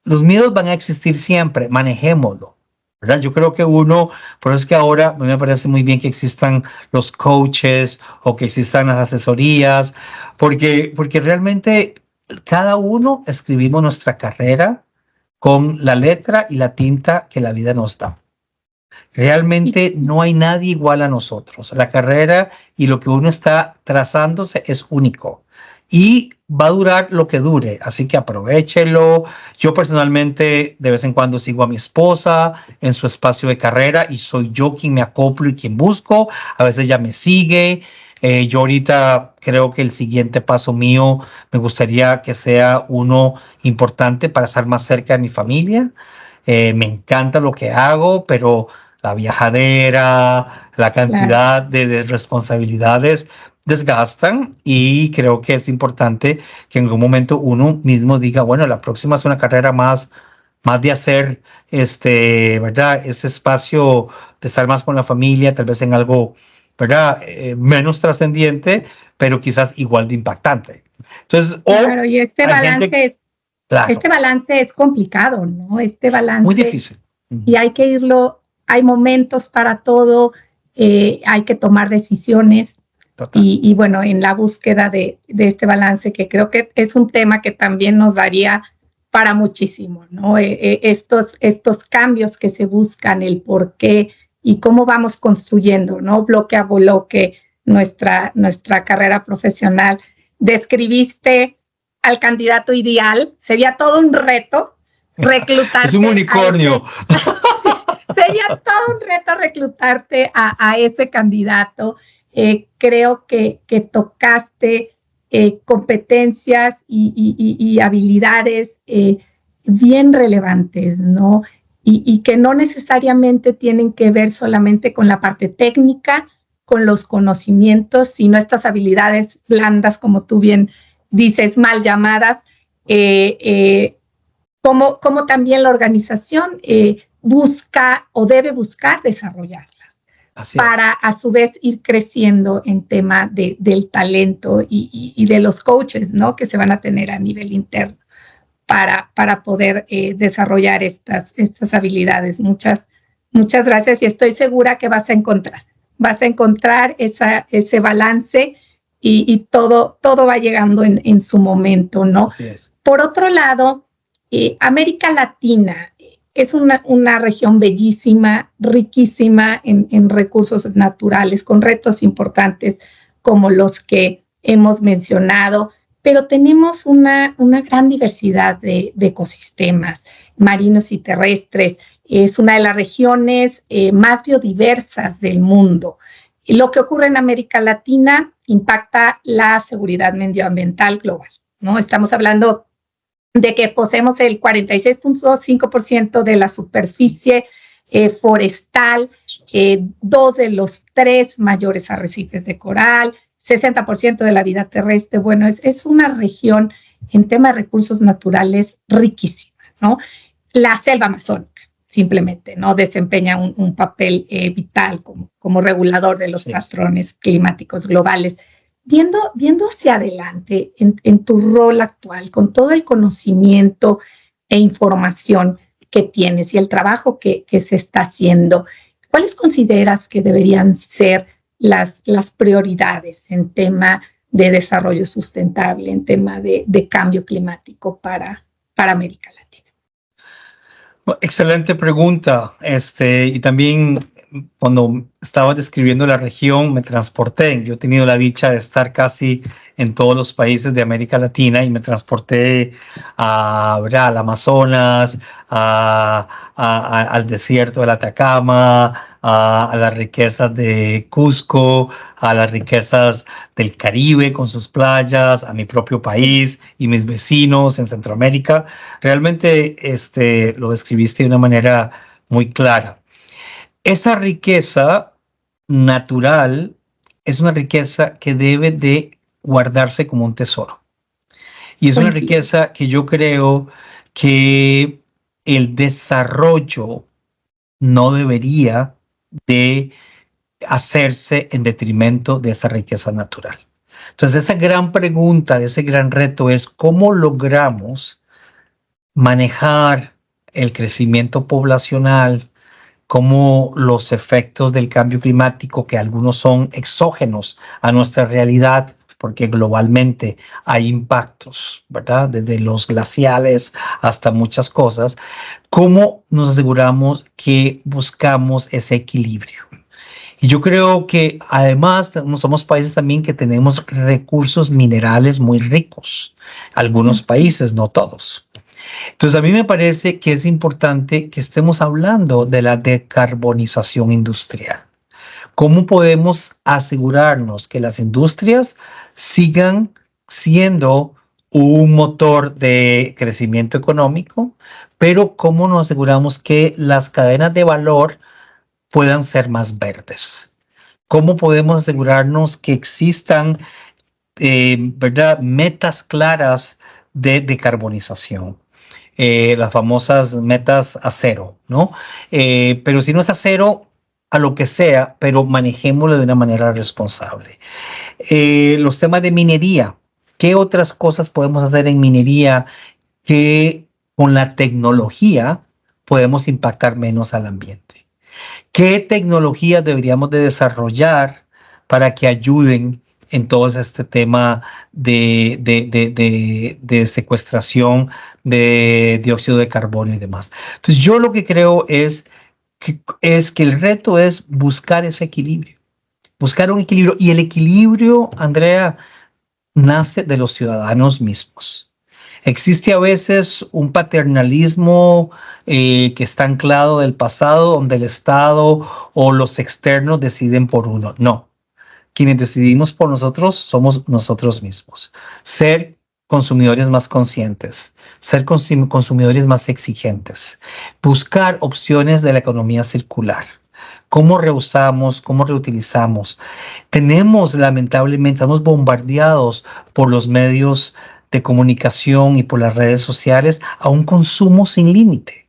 [SPEAKER 2] los miedos van a existir siempre, manejémoslo. ¿verdad? Yo creo que por eso es que ahora a mí me parece muy bien que existan los coaches o que existan las asesorías, porque realmente cada uno escribimos nuestra carrera con la letra y la tinta que la vida nos da. Realmente no hay nadie igual a nosotros. La carrera y lo que uno está trazándose es único y va a durar lo que dure, así que aprovéchelo. Yo personalmente de vez en cuando sigo a mi esposa en su espacio de carrera y soy yo quien me acoplo y quien busco. A veces ella me sigue. Yo ahorita creo que el siguiente paso mío me gustaría que sea uno importante para estar más cerca de mi familia. Me encanta lo que hago, pero la viajadera, la cantidad de responsabilidades desgastan y creo que es importante que en algún momento uno mismo diga, bueno, la próxima es una carrera más de hacer, ¿verdad? Ese espacio de estar más con la familia, tal vez en algo, ¿verdad? Menos trascendiente, pero quizás igual de impactante. Entonces,
[SPEAKER 1] claro, y
[SPEAKER 2] claro,
[SPEAKER 1] este balance es complicado, ¿no? Este balance.
[SPEAKER 2] muy difícil.
[SPEAKER 1] Y hay que irlo, hay momentos para todo, hay que tomar decisiones. Y bueno, en la búsqueda de este balance, que creo que es un tema que también nos daría para muchísimo, ¿no? Estos cambios que se buscan, el por qué y cómo vamos construyendo, ¿no? Bloque a bloque nuestra carrera profesional. Describiste al candidato ideal, sería todo un reto reclutarte.
[SPEAKER 2] Es un unicornio.
[SPEAKER 1] Sería todo un reto reclutarte a ese candidato. Creo que tocaste competencias y habilidades bien relevantes, ¿no? Y que no necesariamente tienen que ver solamente con la parte técnica, con los conocimientos, sino estas habilidades blandas, como tú bien dices, mal llamadas, como también la organización busca o debe buscar desarrollarlas para a su vez ir creciendo en tema del talento y de los coaches, ¿no? Que se van a tener a nivel interno para poder desarrollar estas habilidades. Muchas gracias y estoy segura que vas a encontrar ese balance y todo va llegando en su momento, ¿no?
[SPEAKER 2] Así es.
[SPEAKER 1] Por otro lado, América Latina es una región bellísima, riquísima en recursos naturales, con retos importantes como los que hemos mencionado, pero tenemos una gran diversidad de ecosistemas marinos y terrestres. Es una de las regiones más biodiversas del mundo. Y lo que ocurre en América Latina impacta la seguridad medioambiental global, ¿no? Estamos hablando de que poseemos el 46.5% de la superficie forestal, 2 de los 3 mayores arrecifes de coral, 60% de la vida terrestre. Bueno, es una región en tema de recursos naturales riquísima, ¿no? La selva amazónica, simplemente, ¿no? Desempeña un papel vital como regulador de los patrones climáticos globales. Viendo hacia adelante en tu rol actual, con todo el conocimiento e información que tienes y el trabajo que se está haciendo, ¿cuáles consideras que deberían ser las prioridades en tema de desarrollo sustentable, en tema de cambio climático para América Latina?
[SPEAKER 2] Excelente pregunta. Y también cuando estaba describiendo la región me transporté. Yo he tenido la dicha de estar casi en todos los países de América Latina y me transporté al Amazonas, al desierto del Atacama, a las riquezas de Cusco, a las riquezas del Caribe con sus playas, a mi propio país y mis vecinos en Centroamérica. Realmente lo describiste de una manera muy clara. Esa riqueza natural es una riqueza que debe de guardarse como un tesoro. Y es una riqueza que yo creo que el desarrollo no debería de hacerse en detrimento de esa riqueza natural. Entonces, esa gran pregunta, ese gran reto es cómo logramos manejar el crecimiento poblacional, cómo los efectos del cambio climático, que algunos son exógenos a nuestra realidad, porque globalmente hay impactos, ¿verdad? Desde los glaciales hasta muchas cosas, ¿cómo nos aseguramos que buscamos ese equilibrio? Y yo creo que además somos países también que tenemos recursos minerales muy ricos, algunos países, no todos. Entonces a mí me parece que es importante que estemos hablando de la decarbonización industrial. ¿Cómo podemos asegurarnos que las industrias sigan siendo un motor de crecimiento económico, pero cómo nos aseguramos que las cadenas de valor puedan ser más verdes? ¿Cómo podemos asegurarnos que existan, ¿verdad?, metas claras de decarbonización? Las famosas metas a cero, ¿no? Pero si no es a cero, a lo que sea, pero manejémoslo de una manera responsable. Los temas de minería. ¿Qué otras cosas podemos hacer en minería que con la tecnología podemos impactar menos al ambiente? ¿Qué tecnologías deberíamos de desarrollar para que ayuden en todo este tema de secuestración de dióxido de carbono y demás? Entonces yo lo que creo es que el reto es buscar ese equilibrio, buscar un equilibrio. Y el equilibrio, Andrea, nace de los ciudadanos mismos. Existe a veces un paternalismo que está anclado del pasado, donde el Estado o los externos deciden por uno. No, quienes decidimos por nosotros somos nosotros mismos. Ser consumidores más conscientes, ser consumidores más exigentes, buscar opciones de la economía circular. ¿Cómo reusamos? ¿Cómo reutilizamos? Tenemos, lamentablemente, estamos bombardeados por los medios de comunicación y por las redes sociales a un consumo sin límite.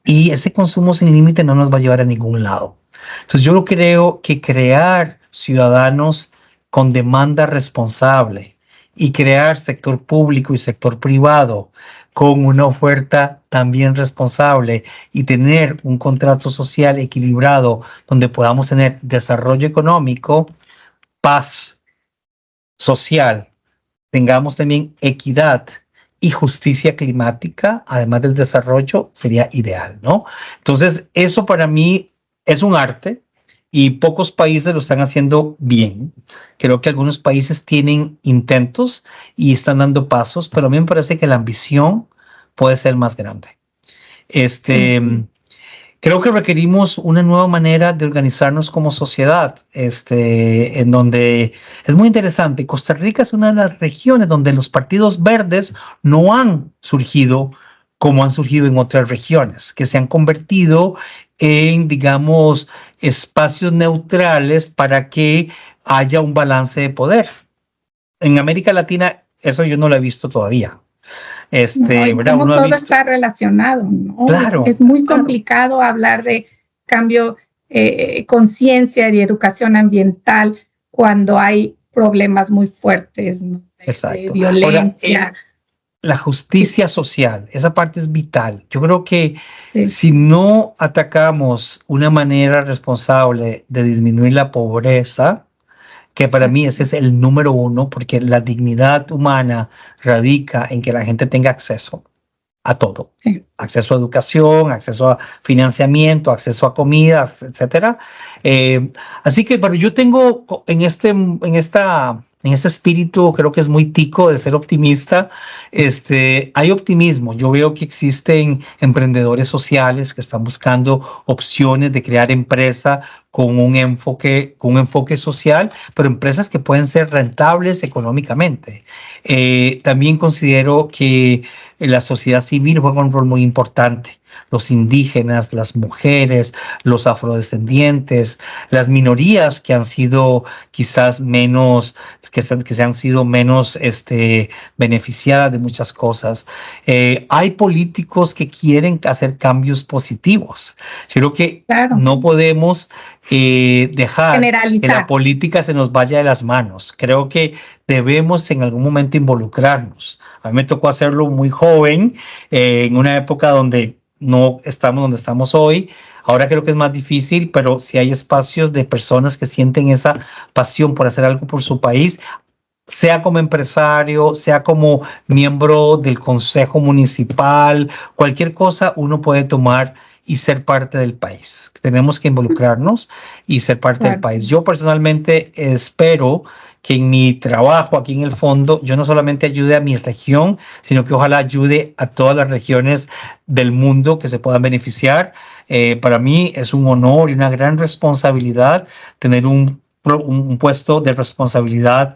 [SPEAKER 2] Y ese consumo sin límite no nos va a llevar a ningún lado. Entonces yo creo que crear ciudadanos con demanda responsable y crear sector público y sector privado con una oferta también responsable y tener un contrato social equilibrado donde podamos tener desarrollo económico, paz social, tengamos también equidad y justicia climática, además del desarrollo, sería ideal, ¿no? Entonces, eso para mí es un arte y pocos países lo están haciendo bien. Creo que algunos países tienen intentos y están dando pasos, pero a mí me parece que la ambición puede ser más grande. Sí. Creo que requerimos una nueva manera de organizarnos como sociedad, en donde es muy interesante. Costa Rica es una de las regiones donde los partidos verdes no han surgido como han surgido en otras regiones, que se han convertido en, digamos, espacios neutrales para que haya un balance de poder. En América Latina eso yo no lo he visto todavía.
[SPEAKER 1] ¿Verdad? Como todo está relacionado, ¿no?
[SPEAKER 2] Claro,
[SPEAKER 1] es muy complicado hablar de cambio, conciencia y educación ambiental cuando hay problemas muy fuertes, ¿no? de violencia.
[SPEAKER 2] Ahora, la justicia social, esa parte es vital. Yo creo que si no atacamos una manera responsable de disminuir la pobreza, que para mí ese es el número uno, porque la dignidad humana radica en que la gente tenga acceso a todo. Acceso a educación, acceso a financiamiento, acceso a comida, etcétera. Así que, pero yo tengo en este espíritu, creo que es muy tico de ser optimista. Hay optimismo. Yo veo que existen emprendedores sociales que están buscando opciones de crear empresa con un enfoque social, pero empresas que pueden ser rentables económicamente. También considero que la sociedad civil juega un rol muy importante. Los indígenas, las mujeres, los afrodescendientes, las minorías que han sido quizás menos, que se han sido menos beneficiadas de muchas cosas. Hay políticos que quieren hacer cambios positivos. Yo creo que no podemos dejar que la política se nos vaya de las manos. Creo que debemos en algún momento involucrarnos. A mí me tocó hacerlo muy joven, en una época donde no estamos donde estamos hoy. Ahora creo que es más difícil, pero si hay espacios de personas que sienten esa pasión por hacer algo por su país, sea como empresario, sea como miembro del consejo municipal, cualquier cosa uno puede tomar y ser parte del país. Tenemos que involucrarnos y ser parte del país. Yo personalmente espero que en mi trabajo aquí en el fondo yo no solamente ayude a mi región, sino que ojalá ayude a todas las regiones del mundo que se puedan beneficiar. Para mí es un honor y una gran responsabilidad tener un puesto de responsabilidad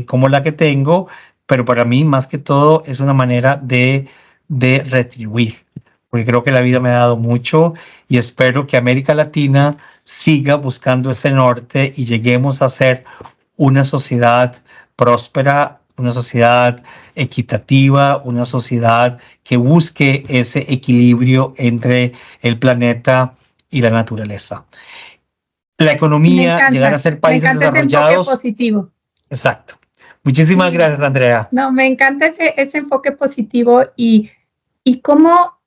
[SPEAKER 2] como la que tengo, pero para mí más que todo es una manera de retribuir, porque creo que la vida me ha dado mucho y espero que América Latina siga buscando ese norte y lleguemos a ser una sociedad próspera, una sociedad equitativa, una sociedad que busque ese equilibrio entre el planeta y la naturaleza. La economía, llegar a ser países desarrollados.
[SPEAKER 1] Ese enfoque positivo.
[SPEAKER 2] Exacto. Muchísimas gracias, Andrea.
[SPEAKER 1] No, me encanta ese enfoque positivo y cómo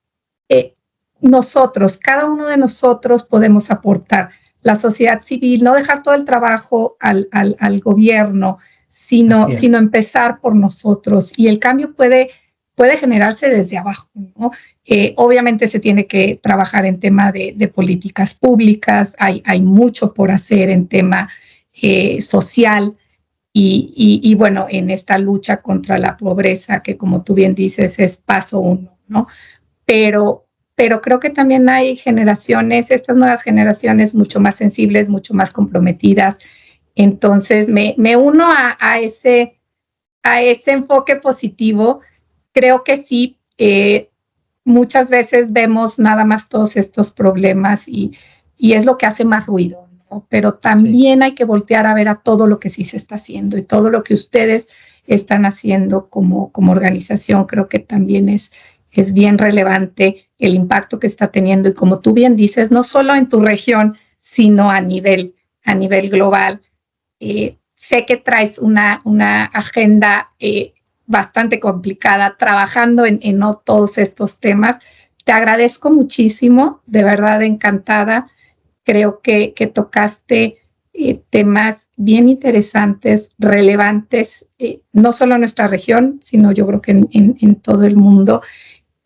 [SPEAKER 1] nosotros, cada uno de nosotros podemos aportar. La sociedad civil, no dejar todo el trabajo al gobierno, sino empezar por nosotros. Y el cambio puede generarse desde abajo, ¿no? Obviamente se tiene que trabajar en tema de políticas públicas, hay mucho por hacer en tema social y bueno, en esta lucha contra la pobreza, que como tú bien dices es paso 1, ¿no? Pero creo que también hay generaciones, estas nuevas generaciones mucho más sensibles, mucho más comprometidas. Entonces me uno a ese enfoque positivo. Creo que sí, muchas veces vemos nada más todos estos problemas y es lo que hace más ruido, ¿no? Pero también hay que voltear a ver a todo lo que sí se está haciendo y todo lo que ustedes están haciendo como organización. Creo que también es bien relevante el impacto que está teniendo y como tú bien dices, no solo en tu región, sino a nivel global. Sé que traes una agenda bastante complicada trabajando en todos estos temas. Te agradezco muchísimo, de verdad encantada. Creo que tocaste temas bien interesantes, relevantes, no solo en nuestra región, sino yo creo que en todo el mundo.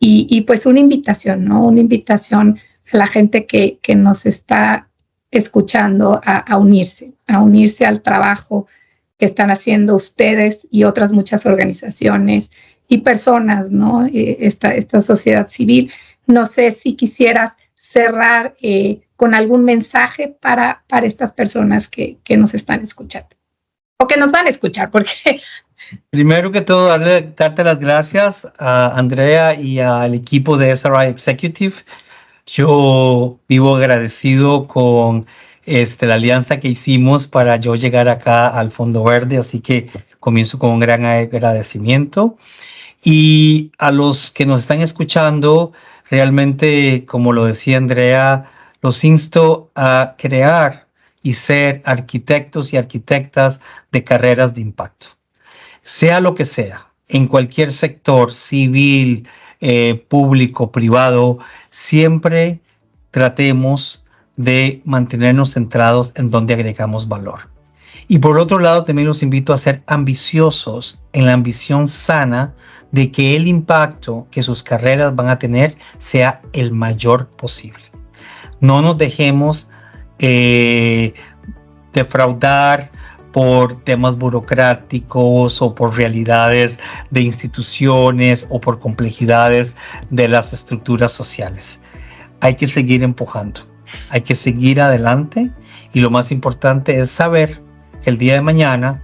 [SPEAKER 1] Y pues una invitación, ¿no? Una invitación a la gente que nos está escuchando a unirse al trabajo que están haciendo ustedes y otras muchas organizaciones y personas, ¿no? Esta sociedad civil. No sé si quisieras cerrar con algún mensaje para estas personas que nos están escuchando o que nos van a escuchar, porque...
[SPEAKER 2] Primero que todo, darte las gracias a Andrea y al equipo de SRI Executive. Yo vivo agradecido con la alianza que hicimos para yo llegar acá al Fondo Verde, así que comienzo con un gran agradecimiento. Y a los que nos están escuchando, realmente, como lo decía Andrea, los insto a crear y ser arquitectos y arquitectas de carreras de impacto. Sea lo que sea, en cualquier sector, civil, público, privado, siempre tratemos de mantenernos centrados en donde agregamos valor. Y por otro lado, también los invito a ser ambiciosos en la ambición sana de que el impacto que sus carreras van a tener sea el mayor posible. No nos dejemos defraudar por temas burocráticos o por realidades de instituciones o por complejidades de las estructuras sociales. Hay que seguir empujando, hay que seguir adelante y lo más importante es saber que el día de mañana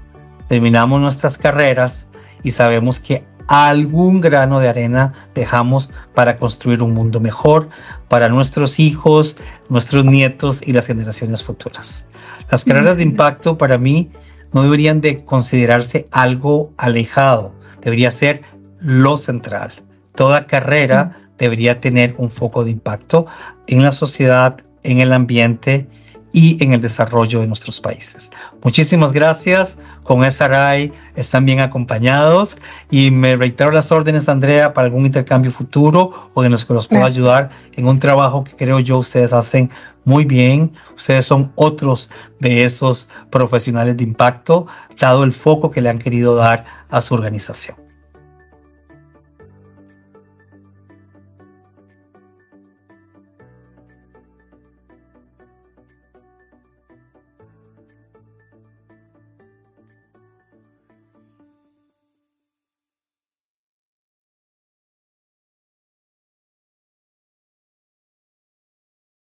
[SPEAKER 2] terminamos nuestras carreras y sabemos que algún grano de arena dejamos para construir un mundo mejor para nuestros hijos, nuestros nietos y las generaciones futuras. Las carreras de impacto para mí no deberían de considerarse algo alejado, debería ser lo central. Toda carrera debería tener un foco de impacto en la sociedad, en el ambiente y en el desarrollo de nuestros países. Muchísimas gracias. Con SRI están bien acompañados y me reitero las órdenes, Andrea, para algún intercambio futuro o en los que los pueda ayudar en un trabajo que creo yo ustedes hacen muy bien. Ustedes son otros de esos profesionales de impacto, dado el foco que le han querido dar a su organización.